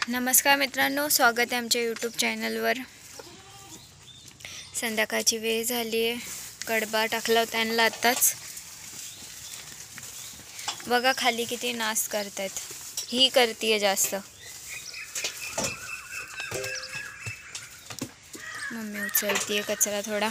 नमस्कार मित्रांनो, स्वागत आहे आमच्या यूट्यूब चॅनलवर। संध्याकाळची वेळ झाली आहे। कडबा टाकला होता त्यांना आताच। बघा खाली किती नाश करतात। ही करतीये जास्त। मम्मी उचलतीये कचरा थोडा।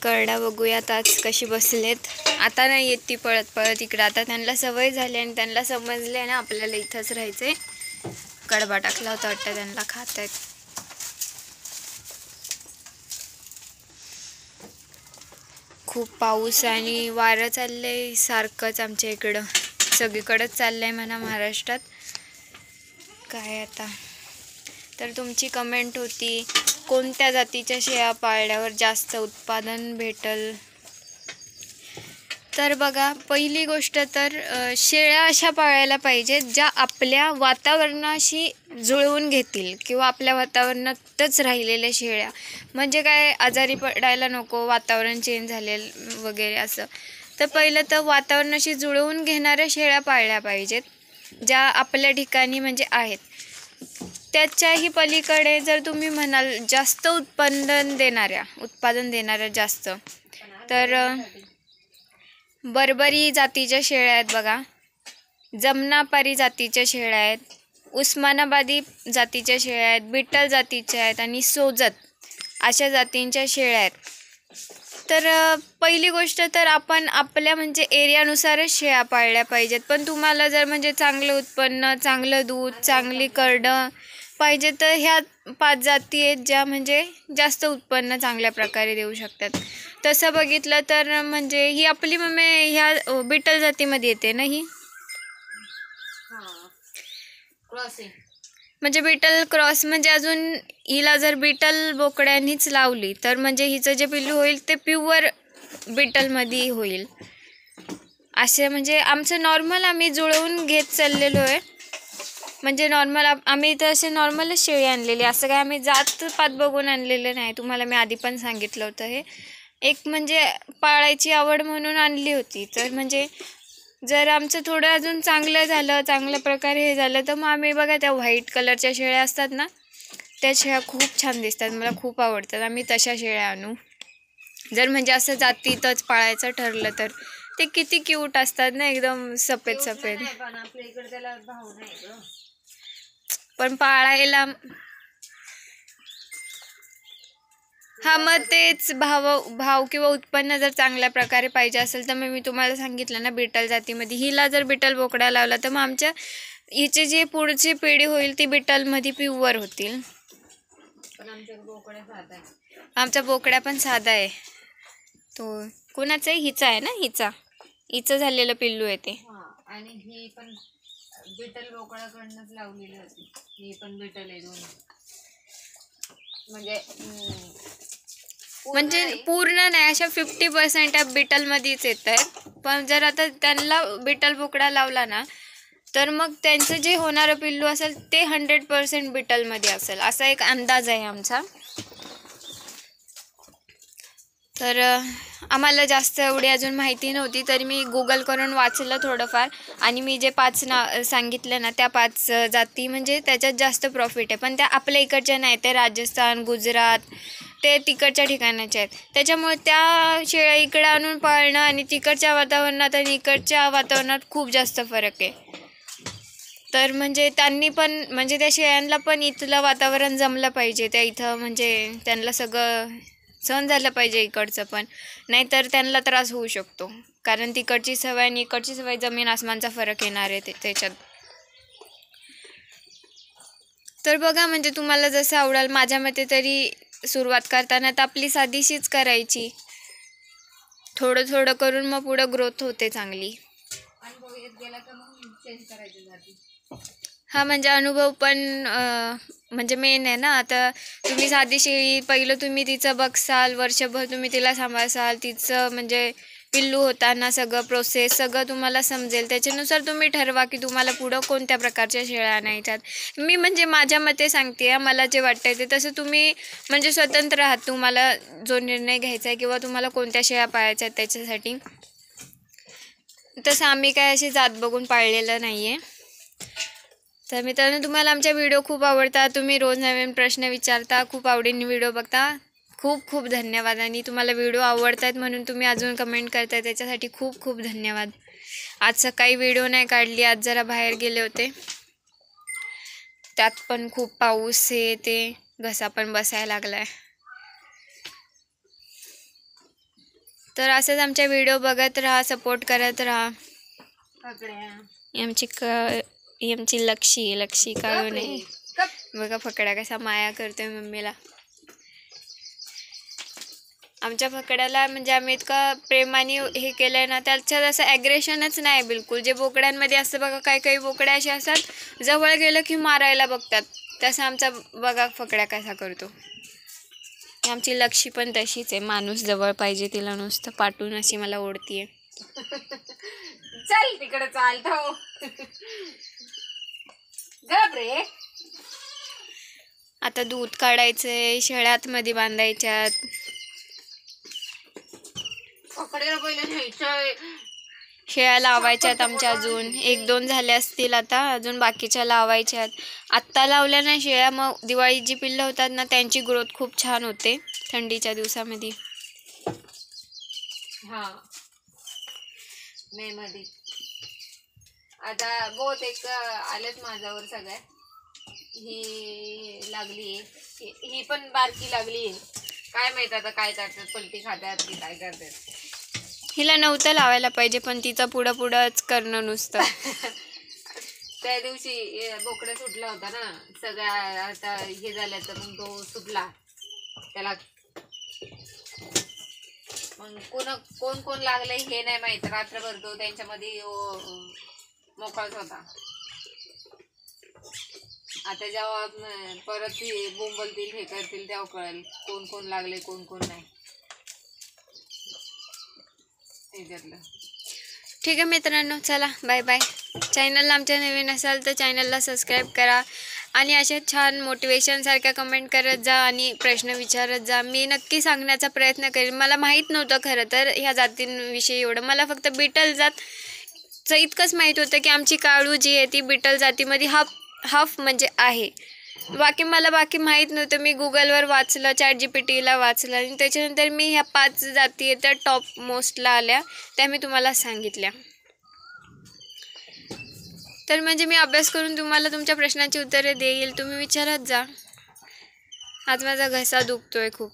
करडा बघूयात आज कशी बसलेत। आता नाही येत ती पळत पळत इकडे। आता त्यांना सवय झाली आणि त्यांना समजले ना आपल्याला इथंच राहायचंय। कडबा टाकला होता वाटतं त्यांना खात आहेत। खूप पाऊस आणि वारं चाललंय सारखंच आमच्या इकडं। सगळीकडेच चाललंय म्हणा महाराष्ट्रात। काय आता तर तुमची कमेंट होती कोणत्या जातीच्या शेळ्या पाळल्यावर जास्त उत्पादन भेटल। तर बघा पहिली गोष्ट तर शेळ्या अशा पाळायला पाहिजेत ज्या आपल्या वातावरणाशी जुळवून घेतील किंवा आपल्या वातावरणातच राहिलेल्या शेळ्या। म्हणजे काय आजारी पडायला नको, वातावरण चेंज झालेल वगैरे असं। तर पहिलं तर वातावरणाशी जुळवून घेणाऱ्या शेळ्या पाळल्या पाहिजेत ज्या आपल्या ठिकाणी म्हणजे आहेत। त्याच्याही पलीकडे जर तुम्ही म्हणाल जास्त उत्पादन देणाऱ्या जास्त तर बर्बरी जातीच्या शेळ्या आहेत बघा, जमनापारी जातीच्या शेळ्या आहेत, उस्मानाबादी जातीच्या शेळ्या आहेत, बिट्टल जातीच्या आहेत आणि सोजत अशा जातींच्या शेळ्या आहेत। तर पहिली गोष्ट तर आपण आपल्या म्हणजे एरियानुसारच शेळ्या पाळल्या पाहिजेत। पण तुम्हाला जर म्हणजे चांगलं उत्पन्न, चांगलं दूध, चांगली करडं पाहिजे तर ह्या 5 जाती आहेत ज्या म्हणजे जास्त उत्पन्न चांगल्या प्रकारे देऊ शकतात। तसं बघितलं तर म्हणजे ही आपली मम्मी ह्या बिट्टल जातीमध्ये येते ना। ही म्हणजे बिटल क्रॉस म्हणजे अजून हिला जर बिटल बोकड्यांनीच लावली तर म्हणजे हिचं जे पिल्लू होईल ते प्युअर बिटलमध्ये होईल। असे म्हणजे आमचं नॉर्मल आम्ही जुळवून घेत चाललेलो आहे। म्हणजे नॉर्मल आम्ही इथं असे नॉर्मलच शेळी आणलेली, असं काय आम्ही जात पात बघून आणलेलं नाही। तुम्हाला मी आधी पण सांगितलं होतं हे एक म्हणजे पाळायची आवड म्हणून आणली होती। तर म्हणजे जर आमचं थोडं अजून चांगलं झालं, चांगल्या प्रकारे हे झालं तर मग आम्ही बघा त्या व्हाईट कलरच्या शेळ्या असतात ना, त्या शेळ्या खूप छान दिसतात, मला खूप आवडतात। आम्ही तशा शेळ्या आणू जर म्हणजे असं जातीतच पाळायचं ठरलं तर। ते किती क्यूट असतात ना, एकदम सफेद सफेद। पण पाळायला हा मग तेच भाव किंवा उत्पन्न जर चांगल्या प्रकारे पाहिजे असेल तर मग मी तुम्हाला सांगितलं ना बिटल जातीमध्ये। हिला जर बिटल बोकड्या लावला तर मग आमच्या हिची जी पुढची पिढी होईल ती बिटलमध्ये प्युअर होतील। आमचा बोकड्या पण साधा आहे। तो कोणाचा आहे? हिचा आहे ना, हिचं झालेलं पिल्लू आहे ते। आणि ही पण बिटल बोकड्याकडनंच लावलेली होती। ही पण बिटल आहे दोन्ही। म्हणजे पूर्ण नाही, अशा 50% या बिटलमध्येच येत आहेत। पण जर आता त्यांना बिटल बोकडा लावला ना तर मग त्यांचं जे होणारं पिल्लू असेल ते 100% बिटलमध्ये असेल, असा एक अंदाज आहे आमचा। तर आम्हाला जास्त एवढी अजून माहिती नव्हती, तरी मी गुगल करून वाचलं थोडंफार आणि मी जे 5 सांगितले ना त्या 5 जाती म्हणजे त्याच्यात जास्त प्रॉफिट आहे। पण त्या आपल्या इकडच्या नाही, ते राजस्थान, गुजरात ते तिकडच्या ठिकाणाचे आहेत। त्याच्यामुळे त्या शेळ्या इकडे आणून पाळणं आणि तिकडच्या वातावरणात आणि इकडच्या वातावरणात खूप जास्त फरक आहे। तर म्हणजे त्यांनी पण म्हणजे त्या शेळ्यांना पण इथलं वातावरण जमलं पाहिजे। त्या इथं म्हणजे त्यांना सगळं सहन झालं पाहिजे इकडचं पण, नाहीतर त्यांना त्रास होऊ शकतो। कारण तिकडची सवय आणि इकडची सवय जमीन आसमानचा फरक येणार आहे त्याच्यात। तर बघा म्हणजे तुम्हाला जसं आवडेल, माझ्या मते तरी सुरुवात करताना तर आपली साधीशीच करायची। थोडं थोडं करून मग पुढे ग्रोथ होते चांगली। अनुभव येत गेला तर मग चेंज करायची जाती। हा म्हणजे अनुभव पण म्हणजे मेन आहे ना। आता तुम्ही साधी शेळी पहिलं तुम्ही तिचं बघसाल, वर्षभर तुम्ही तिला सांभाळसाल, तिचं म्हणजे पिल्लू होताना सगळं प्रोसेस सगळं तुम्हाला समजेल। त्याच्यानुसार तुम्ही ठरवा की तुम्हाला पुढं कोणत्या प्रकारच्या शेळ्या आणायच्यात। मी म्हणजे माझ्या मते सांगते, मला जे वाटतंय ते तसं तुम्ही म्हणजे स्वतंत्र आहात, तुम्हाला जो निर्णय घ्यायचा आहे किंवा तुम्हाला कोणत्या शेळ्या पाळायच्या आहेत त्याच्यासाठी। तसं आम्ही काय अशी जात बघून पाळलेलं नाही आहे. तर मित्रांनो, तुम्हाला आमच्या व्हिडिओ खूप आवडतात, तुम्ही रोज नवीन प्रश्न विचारता, खूप आवडीने व्हिडिओ बघता. खूप खूप धन्यवाद. आणि तुम्हाला व्हिडिओ आवडत आहेत म्हणून तुम्ही अजून कमेंट करताय, त्याच्यासाठी खूप खूप धन्यवाद. आज सकाळी व्हिडिओ नाही काढली, आज जरा बाहेर गेले होते, त्यात पण खूप पाऊस आहे, ते घसा पण बसायला लागलाय. तर असंच आमच्या व्हिडिओ बघत राहा, सपोर्ट करत राहा. आमची लक्षी काढू नये. बघा फकड्या कसा माया करतोय मम्मीला. आमच्या फकड्याला म्हणजे आम्ही इतकं प्रेमाने हे केलंय ना, त्याच्यात असं ॲग्रेशनच नाही बिलकुल. जे बोकड्यांमध्ये असतं बघा, काही काही बोकड्या असे असतात जवळ गेलं की मारायला बघतात, तसं आमचा बघा फकड्या कसा करतो. आमची लक्षी पण तशीच आहे, माणूस जवळ पाहिजे तिला नुसतं पाठवून अशी मला ओढतीये. चल तिकडे चालतो घाबरे. आता दूध काढायचंय, शेळ्यात मध्ये बांधायच्यात. पकडायला पहिलं न्यायचंय. शेळ्या लावायच्यात आमच्या, अजून 1-2 झाल्या असतील, आता अजून बाकीच्या लावायच्यात. आत्ता लावल्या नाही शेळ्या, मग दिवाळी जी पिल्लं होतात ना त्यांची ग्रोथ खूप छान होते थंडीच्या दिवसामध्ये. हा मे मध्ये आता बहुतेक आलेच माझ्यावर सगळ्या. ही लागली, ही पण बारकी लागली. काय माहित आता काय करतात, पलटी खात्यात की काय करतात. हिला नव्हतं लावायला पाहिजे, पण तिचं पुढंच करणं नुसतं. त्या दिवशी बोकडा सुटला होता ना सगळ्या, आता हे झालं तर मग तो सुटला त्याला. मग कोण लागलंय हे नाही माहित. रात्रभर तो त्यांच्यामध्ये मोकळाच होता. आता जेव्हा परत बोंबलतील हे करतील तेव्हा कळेल कोण लागले कोण नाही. ठीक आहे मित्रांनो, चला बाय बाय. चॅनलला आमच्या नवीन असाल तर चॅनलला सबस्क्राईब करा आणि अशा छान मोटिवेशनसारख्या कमेंट करत जा आणि प्रश्न विचारत जा. मी नक्की सांगण्याचा प्रयत्न करेन. मला माहीत नव्हतं खरं तर ह्या जातींविषयी एवढं. मला फक्त बिटल जातचं इतकंच माहीत होतं की आमची काळू जी आहे ती बिटल जातीमध्ये हाफ म्हणजे आहे. बाकी माहीत नव्हतं. मी गुगलवर वाचलं, ChatGPTला वाचलं आणि त्याच्यानंतर मी ह्या 5 जाती आहेत त्या टॉप मोस्टला आल्या, त्या मी तुम्हाला सांगितल्या. तर म्हणजे मी अभ्यास करून तुम्हाला तुमच्या प्रश्नांची उत्तरे देईल, तुम्ही विचारत जा. आज माझा घसा दुखतोय खूप.